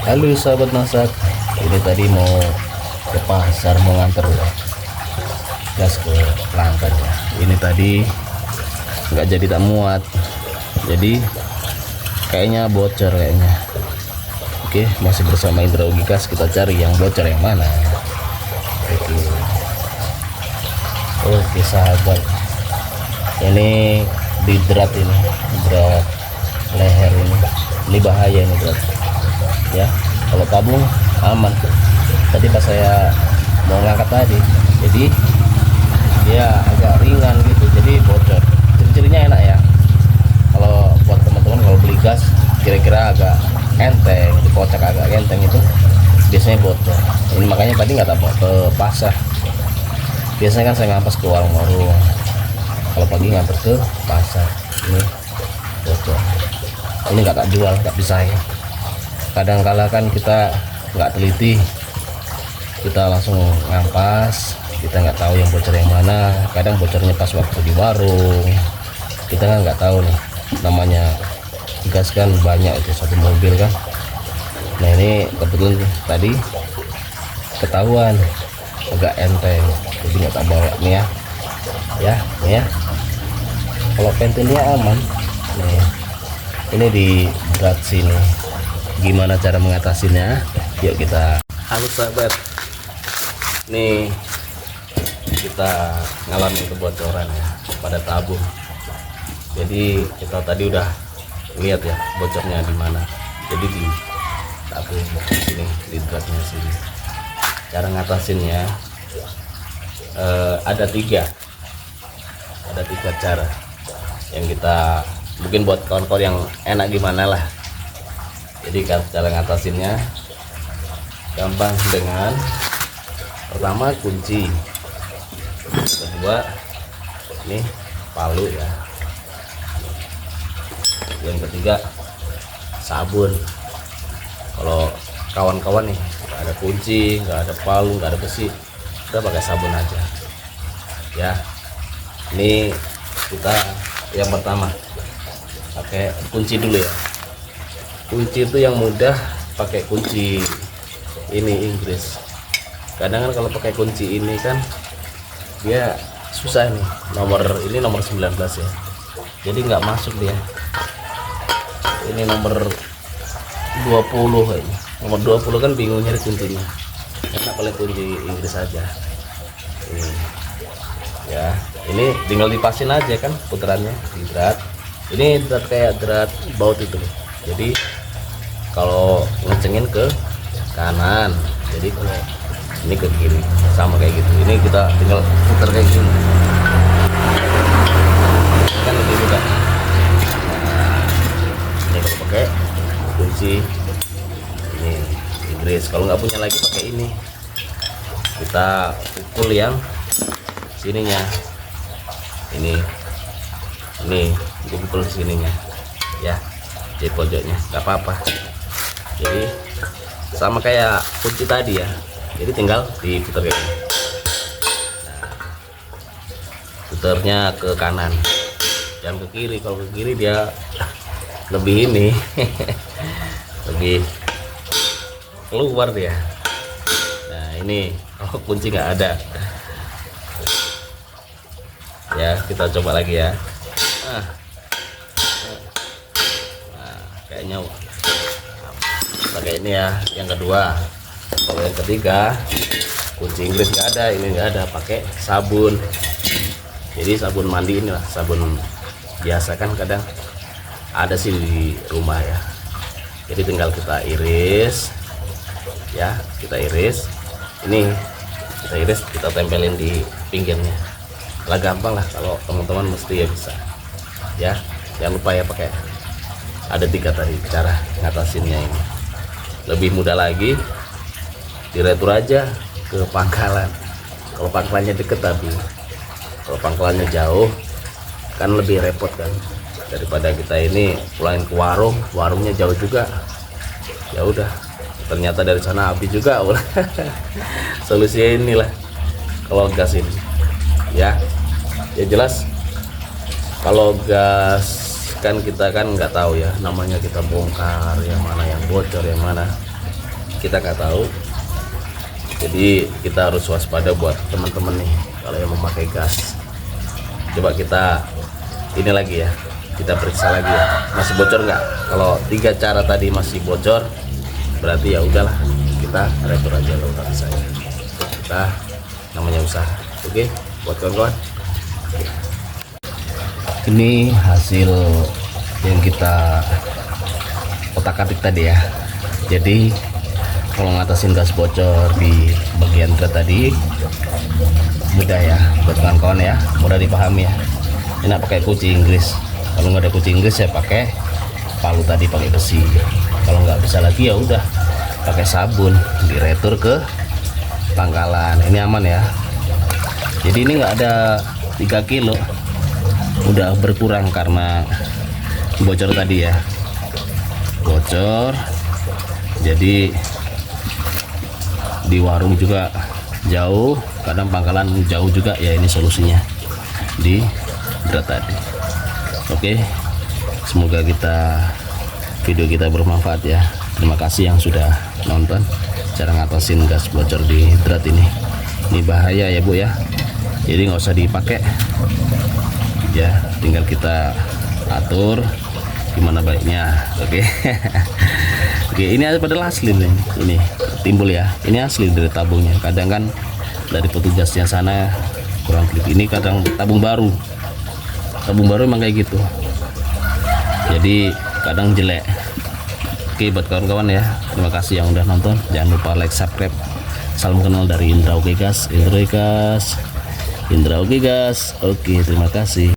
Halo sahabat masak, ini tadi mau ke pasar mau nganter gas ke pelanggan ya. Ini tadi nggak jadi, tak muat, jadi kayaknya bocor kayaknya. Oke, masih bersama Indra Ugi Gas, kita cari yang bocor yang mana. Oke sahabat, ini di drat, ini drat leher, ini bahaya ini drat ya. Kalau tabung aman. Tadi pas saya mau ngangkat tadi, jadi dia agak ringan gitu, jadi bocor. Ciri-cirinya enak ya, kalau buat teman-teman kalau beli gas kira-kira agak enteng, dikocak agak enteng itu biasanya bocor. Ini makanya tadi nggak tak bawa ke pasar. Biasanya kan saya ngampas ke warung-warung, kalau pagi nganter ke pasar. Ini bocor, ini nggak tak jual, nggak bisa ya. Kadang-kala kan kita nggak teliti, kita langsung ngampas, kita nggak tahu yang bocor yang mana. Kadang bocornya pas waktu di warung, kita kan nggak tahu nih, namanya gas kan banyak itu, satu mobil kan. Nah ini kebetulan tadi ketahuan agak enteng, jadi nggak tak bawa nih ya nih ya. Kalau pentilnya aman nih, ini di berat sini. Gimana cara mengatasinya? Yuk kita. Halo sahabat, nih kita ngalamin kebocoran ya pada tabung. Jadi kita tadi udah lihat ya bocornya di mana. Jadi di tabung sini, di dratnya sini. Cara ngatasinnya ada tiga cara yang kita mungkin buat kawan-kawan yang enak gimana lah. Jadi cara ngatasinnya gampang, dengan pertama kunci, kedua ini palu ya, yang ketiga sabun. Kalau kawan-kawan nih nggak ada kunci, nggak ada palu, nggak ada besi, kita pakai sabun aja ya. Ini kita yang pertama pakai kunci dulu ya. Kunci itu yang mudah pakai kunci ini Inggris. Kadang kan kalau pakai kunci ini kan dia susah nih, nomor 19 ya, jadi nggak masuk dia. Ini nomor 20 kayaknya, nomor 20 kan bingung nyari kuncinya, enak paling kunci Inggris aja ini ya. Ini tinggal dipasin aja kan putarannya di drat. Ini drat kayak drat baut itu loh. Jadi kalau ngecengin ke kanan, jadi kalau ini ke kiri sama kayak gitu. Ini kita tinggal putar kayak gini kan lebih mudah. Nah, ini kalau pakai kunci ini Inggris. Kalau nggak punya lagi pakai ini, kita pukul yang sininya. Ini pukul sininya ya, di pojoknya, nggak apa-apa. Jadi sama kayak kunci tadi ya, jadi tinggal diputar kayak gini. Nah, putarnya ke kanan, jangan ke kiri. Kalau ke kiri dia lebih ini lebih keluar dia. Nah ini kalau kunci nggak ada ya, kita coba lagi ya. Kayaknya pakai ini ya, yang kedua. Kalau yang ketiga kunci Inggris nggak ada, ini nggak ada, pakai sabun. Jadi sabun mandi, inilah sabun biasa kan kadang ada sih di rumah ya. Jadi tinggal kita iris ya, kita iris ini, kita iris, kita tempelin di pinggirnya lah. Gampang lah, kalau teman-teman mesti ya bisa ya. Jangan lupa ya pakai, ada 3 tadi cara ngatasinnya. Ini lebih mudah lagi, diretur aja ke pangkalan. Kalau pangkalannya deket, tapi kalau pangkalannya jauh kan lebih repot kan, daripada kita ini pulangin ke warung, warungnya jauh juga. Ya udah, ternyata dari sana habis juga. Solusinya inilah kalau gas ini ya. Ya jelas kalau gas kan kita kan nggak tahu ya, namanya kita bongkar yang mana yang bocor yang mana. kita nggak tahu. Jadi kita harus waspada buat teman-teman nih kalau yang memakai gas. Coba kita ini lagi ya, kita periksa lagi ya, masih bocor nggak? Kalau 3 cara tadi masih bocor, berarti ya udahlah, kita retur aja loh kata saya. Kita namanya usaha. Oke, buat kawan-kawan. Ini hasil yang kita otak-atik tadi ya. Jadi kalau ngatasin gas bocor di bagian drat tadi mudah ya buat kawan-kawan ya, mudah dipahami ya. Enak pakai kunci Inggris. Kalau nggak ada kunci Inggris saya pakai palu tadi, pakai besi. Kalau nggak bisa lagi ya udah pakai sabun, diretur ke pangkalan. Ini aman ya. Jadi ini nggak ada 3 kilo, udah berkurang karena bocor tadi ya, bocor. Jadi di warung juga jauh, kadang pangkalan jauh juga ya. Ini solusinya di drat tadi. Oke, semoga video kita bermanfaat ya. Terima kasih yang sudah nonton cara ngatasin gas bocor di drat ini. Ini bahaya ya Bu ya, jadi nggak usah dipakai ya, tinggal kita atur gimana baiknya. Oke. Oke, ini padahal asli nih, ini timbul ya, ini asli dari tabungnya. Kadang kan dari petugasnya sana kurang klik, ini kadang tabung baru emang kayak gitu, jadi kadang jelek. Oke, buat kawan-kawan ya, terima kasih yang udah nonton, jangan lupa like, subscribe. Salam kenal dari Indra Oke Gas. Indra Oke Gas. Oke, terima kasih.